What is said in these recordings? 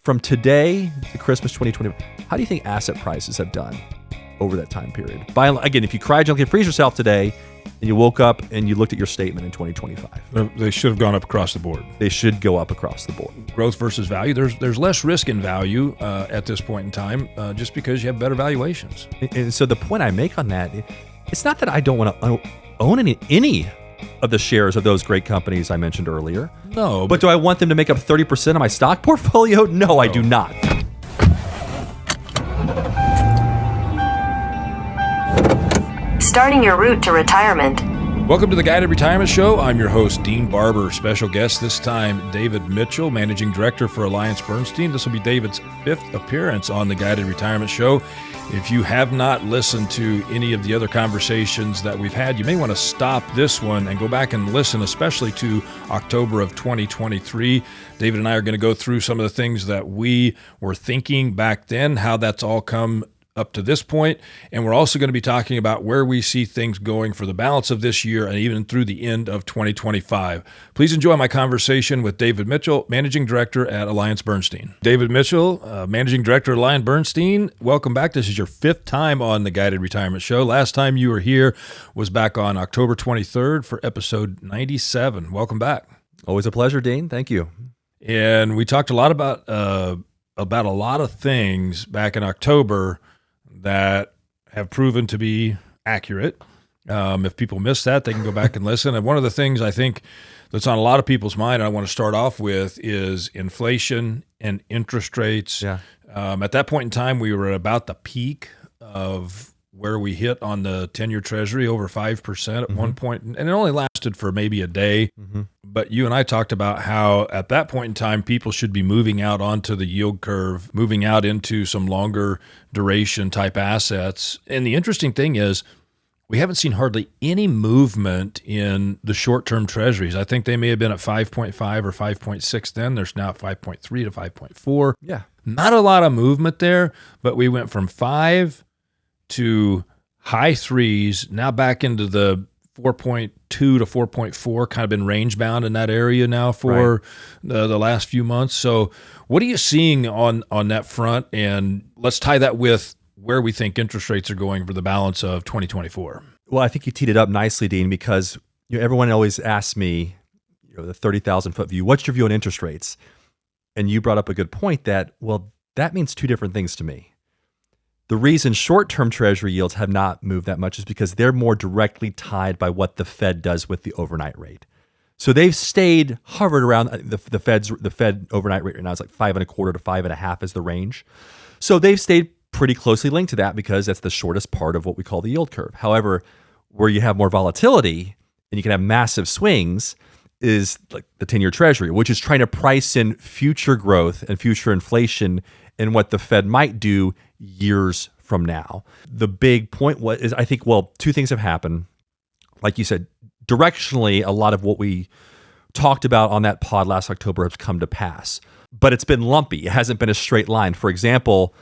from today to Christmas 2020, how do you think asset prices have done over that time period? Again, if you cryogenically freeze yourself today and you woke up and you looked at your statement in 2025. They should have gone up across the board. They should go up across the board. Growth versus value. There's less risk in value at this point in time just because you have better valuations. And so the point I make on that, it's not that I don't want to own any of the shares of those great companies I mentioned earlier. No. But do I want them to make up 30% of my stock portfolio? No, I do not. Starting your route to retirement. Welcome to the Guided Retirement Show. I'm your host, Dean Barber. Special guest this time, David Mitchell, Managing Director for AllianceBernstein. This will be David's 5th appearance on the Guided Retirement Show. If you have not listened to any of the other conversations that we've had, you may want to stop this one and go back and listen, especially to October of 2023. David and I are going to go through some of the things that we were thinking back then, how that's all come up to this point, and we're also going to be talking about where we see things going for the balance of this year and even through the end of 2025. Please enjoy my conversation with David Mitchell, Managing Director at AllianceBernstein. David Mitchell, Managing Director at AllianceBernstein, welcome back. This is your 5th time on the Guided Retirement Show. Last time you were here was back on October 23rd for episode 97. Welcome back. Always a pleasure, Dean. Thank you. And we talked a lot about a lot of things back in October that have proven to be accurate. If people miss that, they can go back and listen. And one of the things I think that's on a lot of people's mind, I want to start off with, is inflation and interest rates. Yeah. At that point in time, we were at about the peak of where we hit on the 10-year Treasury, over 5% at one point, and it only lasted for maybe a day. But you and I talked about how at that point in time, people should be moving out onto the yield curve, moving out into some longer duration type assets. And the interesting thing is, we haven't seen hardly any movement in the short-term Treasuries. I think they may have been at 5.5 or 5.6 then. There's now 5.3 to 5.4. Yeah. Not a lot of movement there, but we went from 5 to high 3s, now back into the 4.2 to 4.4, kind of been range bound in that area now for the last few months. So what are you seeing on that front? And let's tie that with where we think interest rates are going for the balance of 2024. Well, I think you teed it up nicely, Dean, because everyone always asks me, the 30,000-foot view, what's your view on interest rates? And you brought up a good point that means two different things to me. The reason short-term Treasury yields have not moved that much is because they're more directly tied by what the Fed does with the overnight rate. So they've hovered around the Fed overnight rate right now is like 5.25 to 5.5 is the range. So they've stayed pretty closely linked to that because that's the shortest part of what we call the yield curve. However, where you have more volatility and you can have massive swings is like the 10-year Treasury, which is trying to price in future growth and future inflation and what the Fed might do years from now. The big point is, I think, two things have happened. Like you said, directionally, a lot of what we talked about on that pod last October has come to pass, but it's been lumpy. It hasn't been a straight line. For example,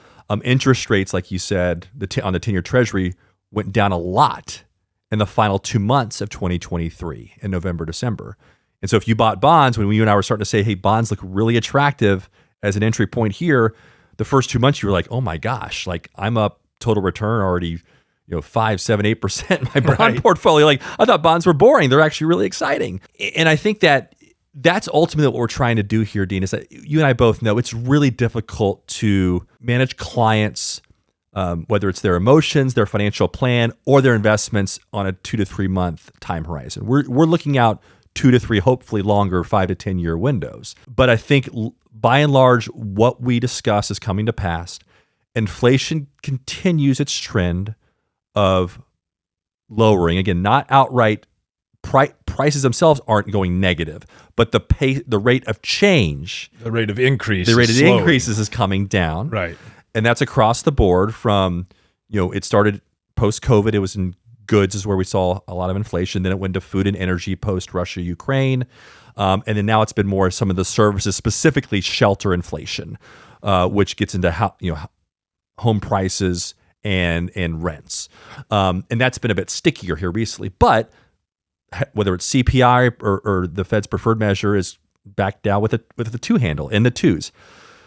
interest rates, like you said, on the 10-year Treasury went down a lot in the final 2 months of 2023 in November, December. And so if you bought bonds, when you and I were starting to say, hey, bonds look really attractive as an entry point here, the first 2 months you were like, oh my gosh, like I'm up total return already, 5, 7, 8% in my bond portfolio. Like I thought bonds were boring. They're actually really exciting. And I think that's ultimately what we're trying to do here, Dean, is that you and I both know it's really difficult to manage clients, whether it's their emotions, their financial plan, or their investments on a 2 to 3 month time horizon. We're looking out 2 to 3, hopefully longer, 5 to 10 year windows. But I think by and large, what we discuss is coming to pass. Inflation continues its trend of lowering. Again, not outright prices themselves aren't going negative, but the rate of change, the rate of increase, increases is coming down. Right. And that's across the board from, it started post-COVID. It was in goods is where we saw a lot of inflation. Then it went to food and energy post-Russia, Ukraine. And then now it's been more some of the services, specifically shelter inflation, which gets into home prices and rents. And that's been a bit stickier here recently. But whether it's CPI or the Fed's preferred measure is back down with the two handle in the twos.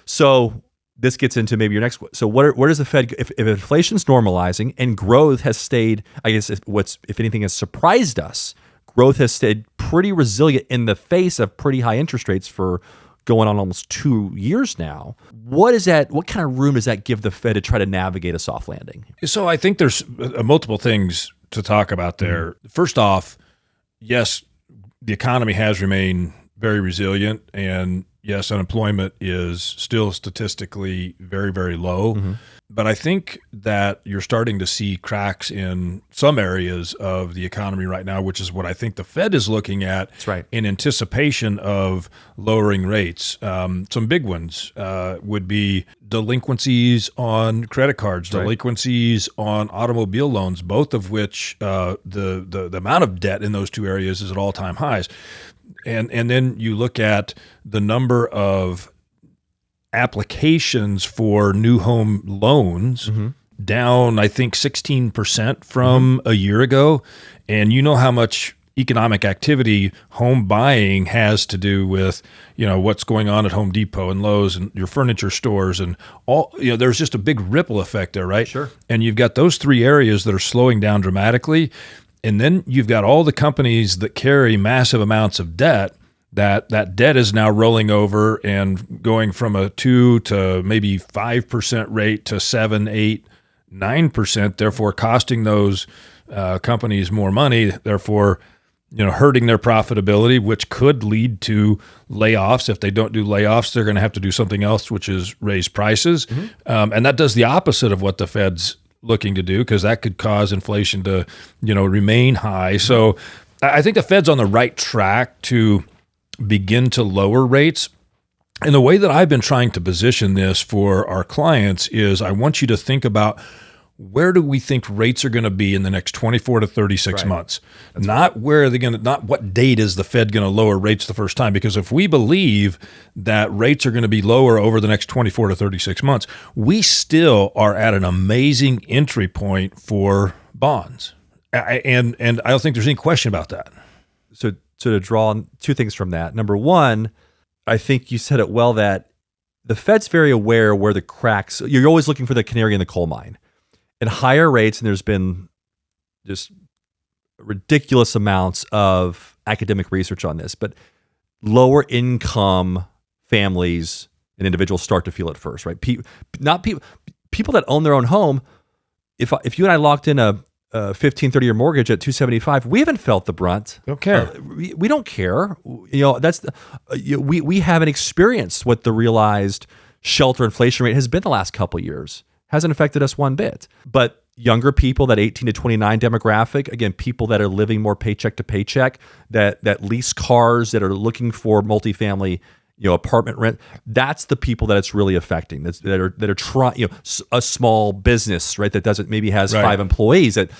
So this gets into maybe your next. So where does the Fed? If inflation's normalizing and growth has stayed, I guess if anything has surprised us, growth has stayed pretty resilient in the face of pretty high interest rates for going on almost 2 years now. What is that? What kind of room does that give the Fed to try to navigate a soft landing? So I think there's multiple things to talk about there. First off, yes, the economy has remained very resilient, and yes, unemployment is still statistically very, very low. But I think that you're starting to see cracks in some areas of the economy right now, which is what I think the Fed is looking at. That's right. In anticipation of lowering rates. Some big ones would be delinquencies on credit cards, delinquencies on automobile loans, both of which the amount of debt in those two areas is at all-time highs. And then you look at the number of applications for new home loans down, I think, 16% from a year ago. And you know how much economic activity home buying has to do with, what's going on at Home Depot and Lowe's and your furniture stores and all, there's just a big ripple effect there, right? Sure. And you've got those three areas that are slowing down dramatically. And then you've got all the companies that carry massive amounts of debt. That debt is now rolling over and going from a 2 to maybe 5% rate to 7, 8, 9%, therefore costing those companies more money, therefore hurting their profitability, which could lead to layoffs. If they don't do layoffs, they're going to have to do something else, which is raise prices. And that does the opposite of what the Fed's looking to do, because that could cause inflation to remain high. So I think the Fed's on the right track to begin to lower rates. And the way that I've been trying to position this for our clients is I want you to think about, where do we think rates are going to be in the next 24 to 36 months? Not where are they going to, not what date is the Fed going to lower rates the first time? Because if we believe that rates are going to be lower over the next 24 to 36 months, we still are at an amazing entry point for bonds. And I don't think there's any question about that. So to draw on two things from that. Number one, I think you said it well, that the Fed's very aware where the cracks, you're always looking for the canary in the coal mine. And higher rates, and there's been just ridiculous amounts of academic research on this, but lower income families and individuals start to feel it first, right? People that own their own home, if you and I locked in a 15, 30-year mortgage at 275, we haven't felt the brunt. Don't care. We don't care. We haven't experienced what the realized shelter inflation rate has been the last couple of years. Hasn't affected us one bit. But younger people, that 18 to 29 demographic, again, people that are living more paycheck to paycheck, that lease cars, that are looking for multifamily, apartment rent, that's the people that it's really affecting. That are trying, a small business, right, that maybe has 5 employees, that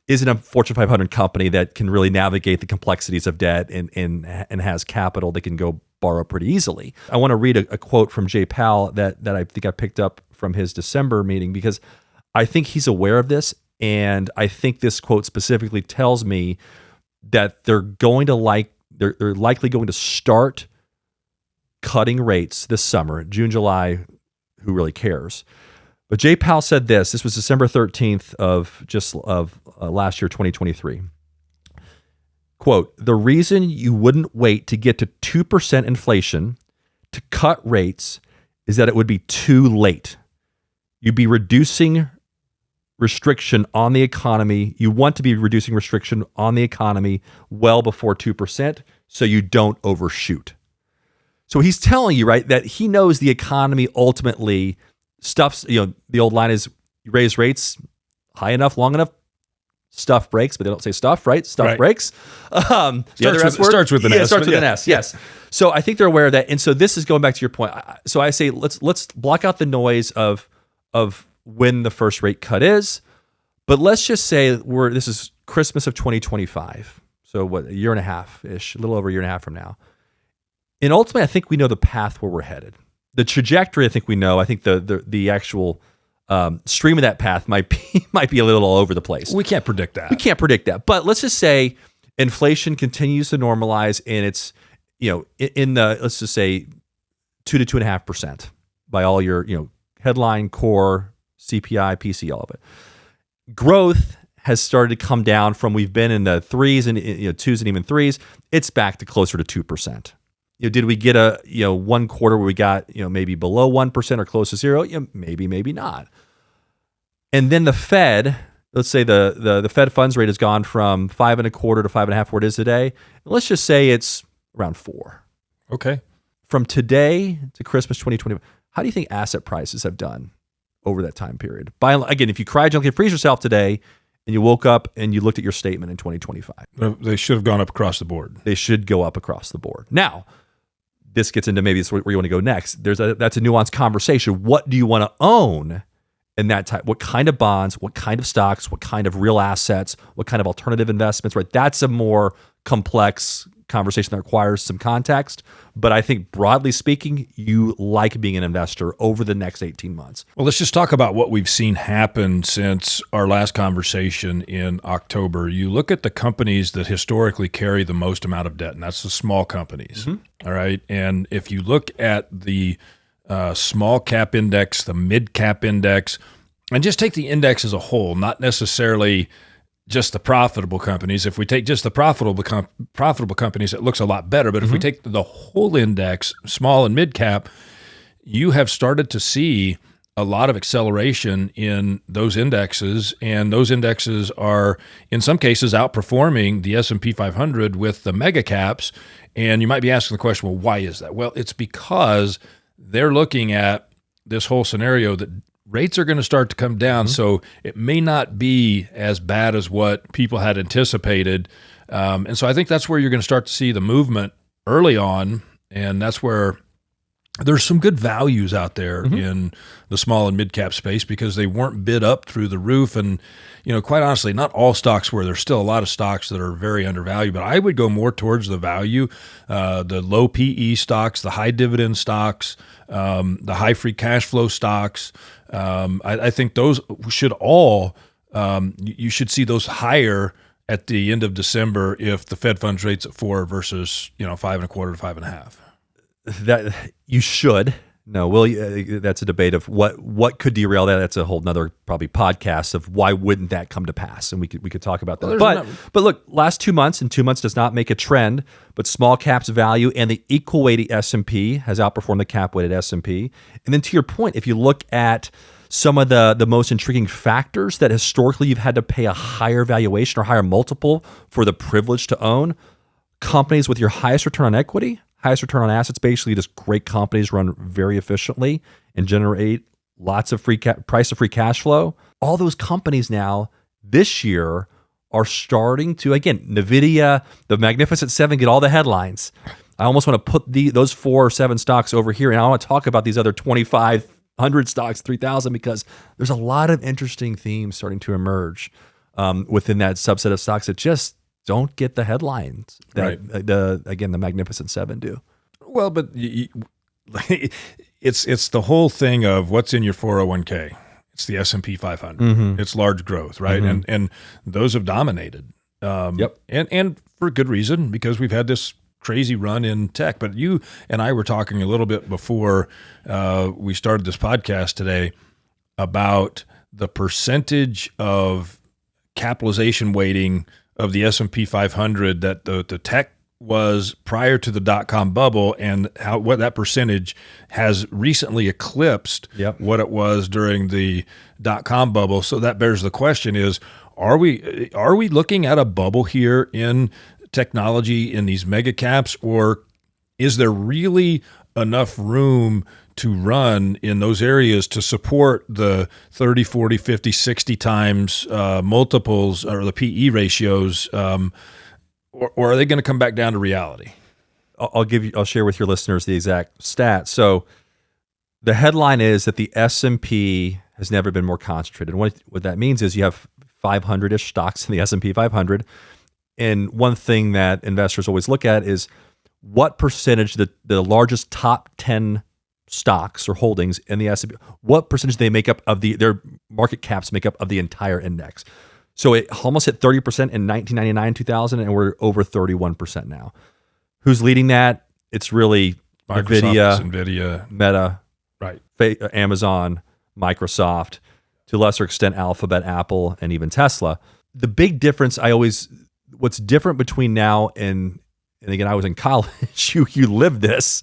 isn't a Fortune 500 company that can really navigate the complexities of debt and has capital that can go borrow pretty easily. I want to read a quote from Jay Powell that I think I picked up from his December meeting, because I think he's aware of this, and I think this quote specifically tells me that they're likely going to start cutting rates this summer, June, July. Who really cares? But Jay Powell said this. This was December 13th of last year, 2023. Quote, "The reason you wouldn't wait to get to 2% inflation to cut rates is that it would be too late. You'd be reducing restriction on the economy. You want to be reducing restriction on the economy well before 2%, so you don't overshoot." So he's telling you, right, that he knows the economy ultimately stuffs, the old line is, you raise rates high enough, long enough, stuff breaks, but they don't say stuff, right? Stuff breaks. Starts with an S. Starts with an S, yes. So I think they're aware of that. And so this is going back to your point. So I say, let's block out the noise of when the first rate cut is, but let's just say this is Christmas of 2025. So what, a year and a half-ish, a little over a year and a half from now. And ultimately, I think we know the path where we're headed. The trajectory, I think we know. I think the actual stream of that path might be a little all over the place. We can't predict that. But let's just say inflation continues to normalize, and it's let's just say 2 to 2.5%. by all your, headline, core, CPI, PC, all of it. Growth has started to come down from, we've been in the threes and twos and even threes. It's back to closer to 2%. Did we get a one quarter where we got maybe below 1% or close to zero? Maybe not. And then the Fed, let's say the Fed funds rate has gone from 5.25 to 5.5 where it is today. Let's just say it's around 4. Okay. From today to Christmas 2020, how do you think asset prices have done over that time period? Again, if you cryogenically freeze yourself today and you woke up and you looked at your statement in 2025, they should have gone up across the board. They should go up across the board. Now, this gets into maybe this where you want to go next. That's a nuanced conversation. What do you want to own in that type? What kind of bonds? What kind of stocks? What kind of real assets? What kind of alternative investments? Right? That's a more complex conversation that requires some context. But I think broadly speaking, you like being an investor over the next 18 months. Well, let's just talk about what we've seen happen since our last conversation in October. You look at the companies that historically carry the most amount of debt, and that's the small companies. Mm-hmm. All right. And if you look at the small cap index, the mid cap index, and just take the index as a whole, not necessarily just the profitable companies. If we take just the profitable companies, it looks a lot better. But if we take the whole index, small and mid cap, you have started to see a lot of acceleration in those indexes, and those indexes are in some cases outperforming the S&P 500 with the mega caps. And you might be asking the question, well, why is that? Well, it's because they're looking at this whole scenario that rates are going to start to come down, so it may not be as bad as what people had anticipated. And so I think that's where you're going to start to see the movement early on, and that's where there's some good values out there in the small and mid-cap space because they weren't bid up through the roof. And, quite honestly, not all stocks were. There's still a lot of stocks that are very undervalued, but I would go more towards the value, the low PE stocks, the high dividend stocks, the high free cash flow stocks. I think those should all, you should see those higher at the end of December if the Fed funds rate's at 4 versus 5.25 to 5.5. That you should. No, that's a debate of what could derail that. That's a whole nother probably podcast of why wouldn't that come to pass, and we could talk about that. But look, last 2 months, and 2 months does not make a trend. But small caps value and the equal weighted S&P has outperformed the cap weighted S&P. And then to your point, if you look at some of the most intriguing factors that historically you've had to pay a higher valuation or higher multiple for the privilege to own, companies with your highest return on equity, highest return on assets, basically just great companies run very efficiently and generate lots of free cash flow. All those companies now this year are starting to, again, NVIDIA, the Magnificent Seven get all the headlines. I almost want to put those 4 or 7 stocks over here, and I want to talk about these other 2,500 stocks, 3,000, because there's a lot of interesting themes starting to emerge within that subset of stocks that just don't get the headlines that the Magnificent Seven do. Well, but it's the whole thing of what's in your 401k. It's the S&P 500. It's large growth, right? And those have dominated. And for good reason, because we've had this crazy run in tech. But you and I were talking a little bit before we started this podcast today about the percentage of capitalization weighting of the S&P 500 that the tech was prior to the dot-com bubble, and what that percentage has recently eclipsed what it was during the dot-com bubble. So that bears the question is, are we looking at a bubble here in technology in these mega caps, or is there really enough room to run in those areas to support the 30, 40, 50, 60 times multiples or the PE ratios, or are they going to come back down to reality? I'll share with your listeners the exact stat. So the headline is that the S&P has never been more concentrated. What that means is you have 500-ish stocks in the S&P 500. And one thing that investors always look at is what percentage the largest top 10 stocks or holdings in the S&P, what percentage they make up of their market caps make up of the entire index. So it almost hit 30% in 1999, 2000, and we're over 31% now. Who's leading that? It's really Microsoft, NVIDIA, NVIDIA, Meta, right, Amazon, Microsoft, to a lesser extent, Alphabet, Apple, and even Tesla. The big difference what's different between now and again, I was in college, you lived this,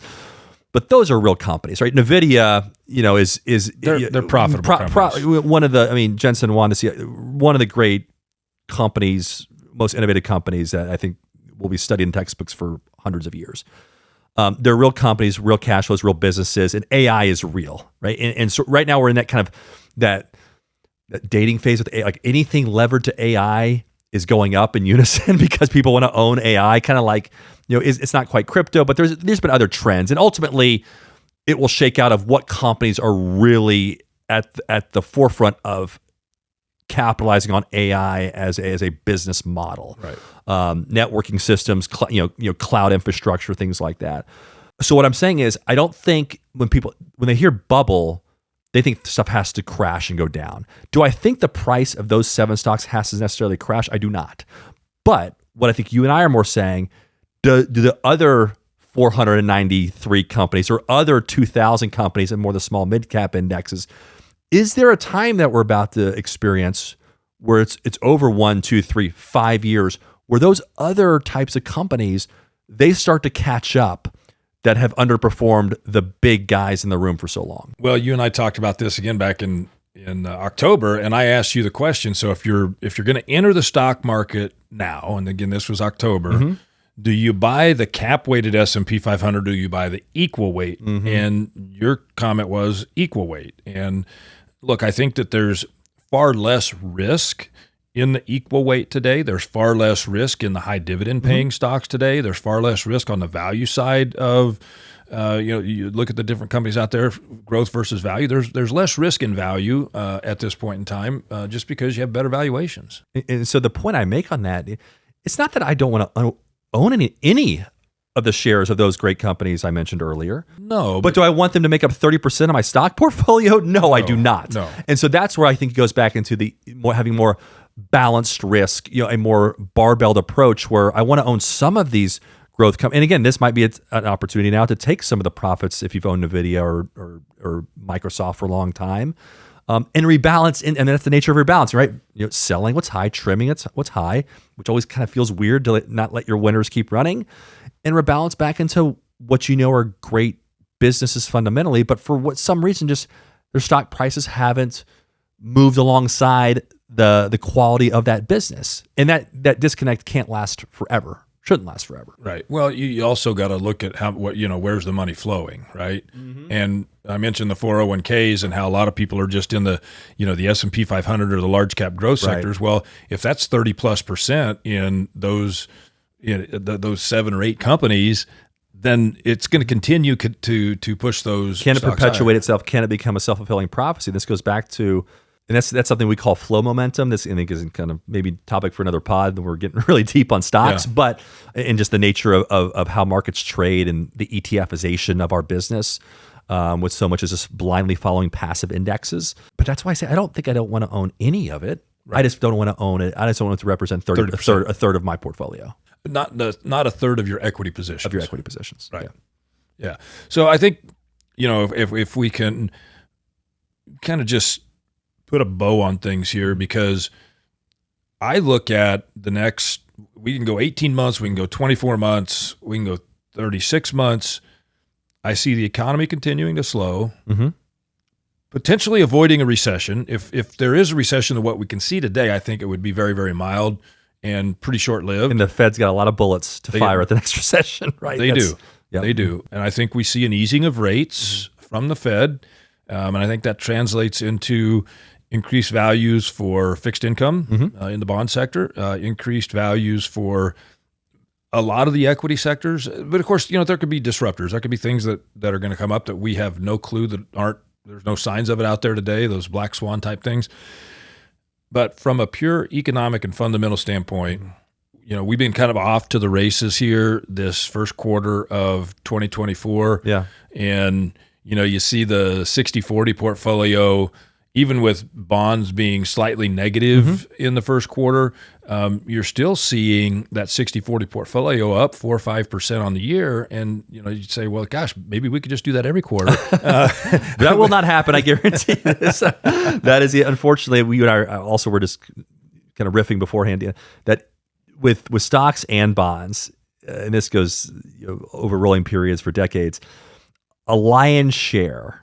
but those are real companies, right? NVIDIA, they're profitable. One of the, Jensen wanted to see one of the great companies, most innovative companies that I think will be studied in textbooks for hundreds of years. They're real companies, real cash flows, real businesses, and AI is real, right? And so right now we're in that kind of that dating phase with AI. Like anything levered to AI is going up in unison because people want to own AI. Kind of like, it's not quite crypto, but there's been other trends, and ultimately it will shake out of what companies are really at the forefront of capitalizing on AI as a business model, right? Networking systems, cloud infrastructure, things like that. So what I'm saying is, I don't think when they hear bubble, they think stuff has to crash and go down. Do I think the price of those 7 stocks has to necessarily crash? I do not. But what I think you and I are more saying, do the other 493 companies or other 2,000 companies and more the small mid-cap indexes, is there a time that we're about to experience where it's over 1, 2, 3, 5 years where those other types of companies, they start to catch up that have underperformed the big guys in the room for so long? Well, you and I talked about this again back in October, and I asked you the question. So if you're going to enter the stock market now, and again, this was October, do you buy the cap-weighted S&P 500? Do you buy the equal weight? And your comment was equal weight. And look, I think that there's far less risk in the equal weight today. There's far less risk in the high dividend paying stocks today. There's far less risk on the value side of, you look at the different companies out there, growth versus value. There's less risk in value at this point in time, just because you have better valuations. And so the point I make on that, it's not that I don't want to own any of the shares of those great companies I mentioned earlier. No. But do I want them to make up 30% of my stock portfolio? No, I do not. No. And so that's where I think it goes back into the having more balanced risk, a more barbelled approach where I want to own some of these growth companies. And again, this might be an opportunity now to take some of the profits if you've owned NVIDIA or Microsoft for a long time, and rebalance. And that's the nature of rebalance, right? Selling what's high, trimming what's high, which always kind of feels weird to not let your winners keep running, and rebalance back into what are great businesses fundamentally, but for some reason, just their stock prices haven't moved alongside the quality of that business. And that disconnect can't last forever. Shouldn't last forever. Right. Well, you also got to look at where's the money flowing, right? And I mentioned the 401ks and how a lot of people are just in the S&P 500 or the large cap growth sectors. Well, if that's 30+% in those those 7 or 8 companies, then it's going to continue to push those. Can it perpetuate itself? Can it become a self-fulfilling prophecy? This goes back to, and that's something we call flow momentum. This, I think, is kind of maybe topic for another pod. Then we're getting really deep on stocks, but in just the nature of how markets trade and the ETFization of our business, with so much as just blindly following passive indexes. But that's why I say I don't want to own any of it. Right. I just don't want to own it. I just don't want it to represent a third of my portfolio. Not a third of your equity positions. Of your equity positions, right? Yeah. So I think if we can kind of just put a bow on things here, because I look at the next, we can go 18 months, we can go 24 months, we can go 36 months. I see the economy continuing to slow, potentially avoiding a recession. If there is a recession to what we can see today, I think it would be very, very mild and pretty short-lived. And the Fed's got a lot of bullets to fire at the next recession, right? They do. And I think we see an easing of rates from the Fed, and I think that translates into increased values for fixed income in the bond sector, increased values for a lot of the equity sectors. But of course, there could be disruptors. There could be things that are going to come up that we have no clue, there's no signs of it out there today, those black swan type things. But from a pure economic and fundamental standpoint, we've been kind of off to the races here this first quarter of 2024. Yeah. And, you see the 60-40 portfolio even with bonds being slightly negative in the first quarter, you're still seeing that 60-40 portfolio up 4 or 5% on the year. And, you'd say, well, gosh, maybe we could just do that every quarter. That will not happen, I guarantee this. That is, unfortunately, you and I also were just kind of riffing beforehand, that with stocks and bonds, and this goes over rolling periods for decades, a lion's share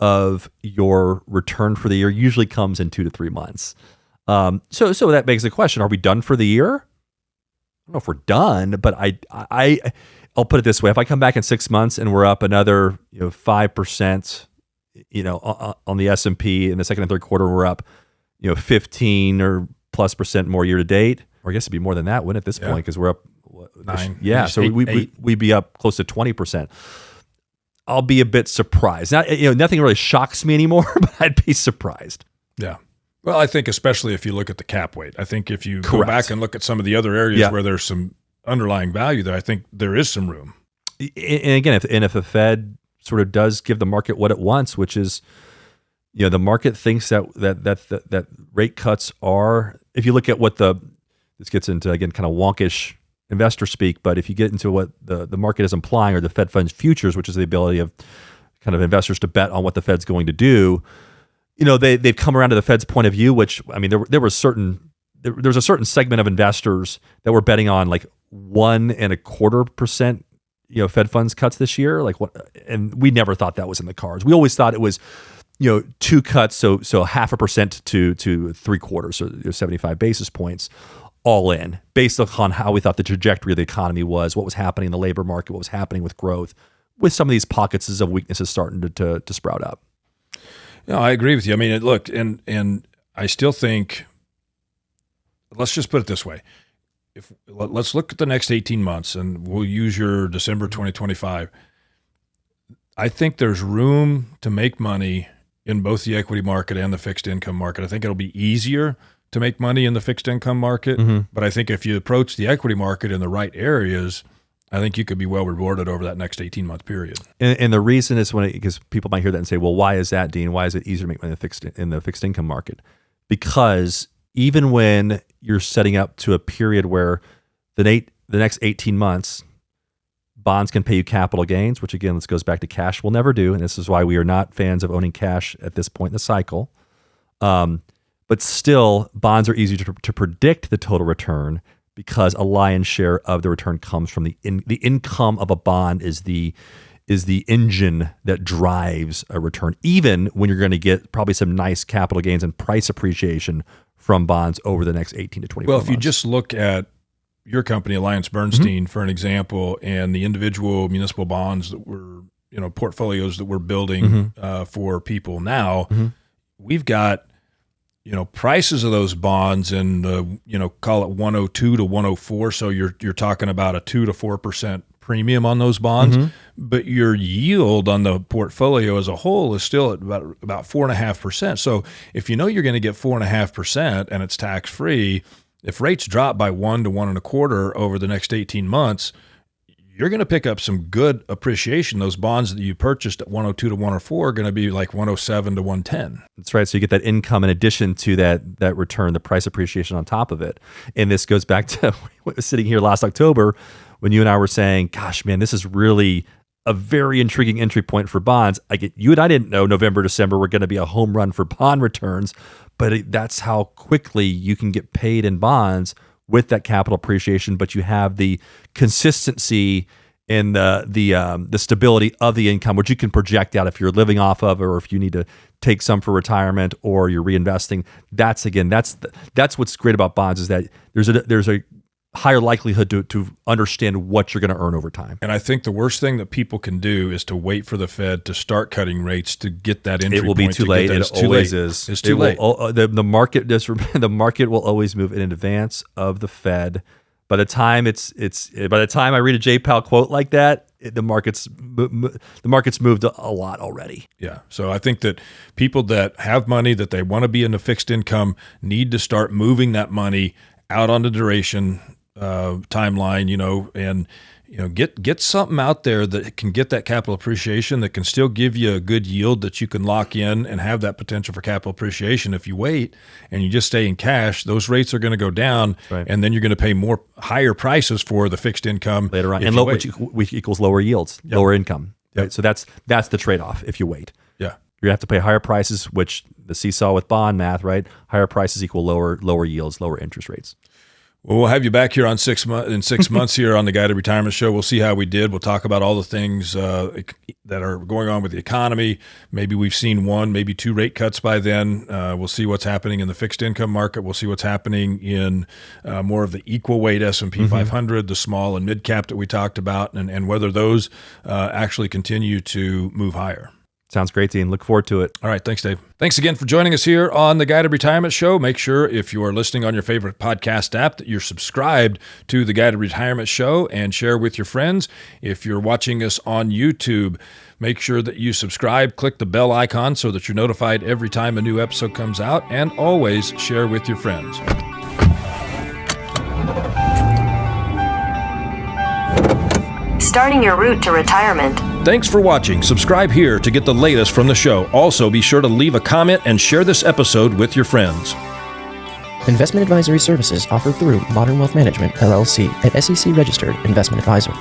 of your return for the year usually comes in 2 to 3 months. So that begs the question: are we done for the year? I don't know if we're done, but I'll put it this way: if I come back in 6 months and we're up another 5%, on the S&P in the second and third quarter, we're up 15 or plus % more year to date, or I guess it'd be more than that, wouldn't it, at this point, because we're up 9. Yeah, so we'd be up close to 20%. I'll be a bit surprised. Now, nothing really shocks me anymore, but I'd be surprised. Yeah. Well, I think especially if you look at the cap weight. I think if you go back and look at some of the other areas where there's some underlying value there, I think there is some room. And again, if the Fed sort of does give the market what it wants, which is, the market thinks that rate cuts are, if you look at what this gets into, again, kind of wonkish investor speak, but if you get into what the market is implying, or the Fed funds futures, which is the ability of kind of investors to bet on what the Fed's going to do, they've come around to the Fed's point of view, which, I mean, there was a certain segment of investors that were betting on like 1.25%, Fed funds cuts this year, and we never thought that was in the cards. We always thought it was, 2 cuts, so 0.5% to 0.75, so 75 basis points, all in, based on how we thought the trajectory of the economy was, what was happening in the labor market, what was happening with growth, with some of these pockets of weaknesses starting to sprout up. I agree with you. I mean, look, and I still think, let's just put it this way. Let's look at the next 18 months, and we'll use your December 2025. I think there's room to make money in both the equity market and the fixed income market. I think it'll be easier to make money in the fixed income market, but I think if you approach the equity market in the right areas, I think you could be well rewarded over that next 18-month period. And the reason is because people might hear that and say, well, why is that, Dean? Why is it easier to make money in the fixed income market? Because even when you're setting up to a period where the next 18 months, bonds can pay you capital gains, which again, this goes back to cash will never do. And this is why we are not fans of owning cash at this point in the cycle. But still, bonds are easy to predict the total return, because a lion's share of the return comes from the income of a bond is the engine that drives a return, even when you're going to get probably some nice capital gains and price appreciation from bonds over the next 18 to 24 months. Well, if you just look at your company, AllianceBernstein, for an example, and the individual municipal bonds that we're, portfolios that we're building for people now, we've got, prices of those bonds in the, call it 102 to 104. So you're talking about a 2 to 4% premium on those bonds, but your yield on the portfolio as a whole is still at about 4.5%. So if you're going to get 4.5% and it's tax free, if rates drop by 1 to 1.25 over the next 18 months, you're going to pick up some good appreciation. Those bonds that you purchased at 102 to 104 are going to be like 107 to 110. That's right. So you get that income in addition to that return, the price appreciation on top of it. And this goes back to sitting here last October when you and I were saying, gosh, man, this is really a very intriguing entry point for bonds. You and I didn't know November, December were going to be a home run for bond returns, but that's how quickly you can get paid in bonds with that capital appreciation, but you have the consistency and the stability of the income, which you can project out if you're living off of, or if you need to take some for retirement, or you're reinvesting. That's what's great about bonds, is that there's a higher likelihood to understand what you're going to earn over time. And I think the worst thing that people can do is to wait for the Fed to start cutting rates to get that entry point. It will be too late. It always is. It's too late. The market will always move in advance of the Fed. By the time I read a J. Powell quote like that, the market's moved a lot already. Yeah. So I think that people that have money that they want to be in the fixed income need to start moving that money out on the duration timeline, and get something out there that can get that capital appreciation, that can still give you a good yield that you can lock in and have that potential for capital appreciation. If you wait and you just stay in cash, those rates are going to go down, right, and then you're going to pay higher prices for the fixed income later on, and which equals lower yields, yep, lower income. Yep. Right? So that's the trade-off if you wait. Yeah. You're going to have to pay higher prices, which the seesaw with bond math, right? Higher prices equal lower yields, lower interest rates. Well, we'll have you back here in 6 months here on the Guided Retirement Show. We'll see how we did. We'll talk about all the things that are going on with the economy. Maybe we've seen one, maybe two rate cuts by then. We'll see what's happening in the fixed income market. We'll see what's happening in more of the equal weight S&P 500, the small and mid cap that we talked about, and whether those actually continue to move higher. Sounds great, Dean. Look forward to it. All right. Thanks, Dave. Thanks again for joining us here on the Guided Retirement Show. Make sure if you are listening on your favorite podcast app that you're subscribed to the Guided Retirement Show and share with your friends. If you're watching us on YouTube, make sure that you subscribe, click the bell icon so that you're notified every time a new episode comes out, and always share with your friends. Starting your route to retirement. Thanks for watching. Subscribe here to get the latest from the show. Also, be sure to leave a comment and share this episode with your friends. Investment advisory services offered through Modern Wealth Management, LLC, an SEC-registered investment advisor.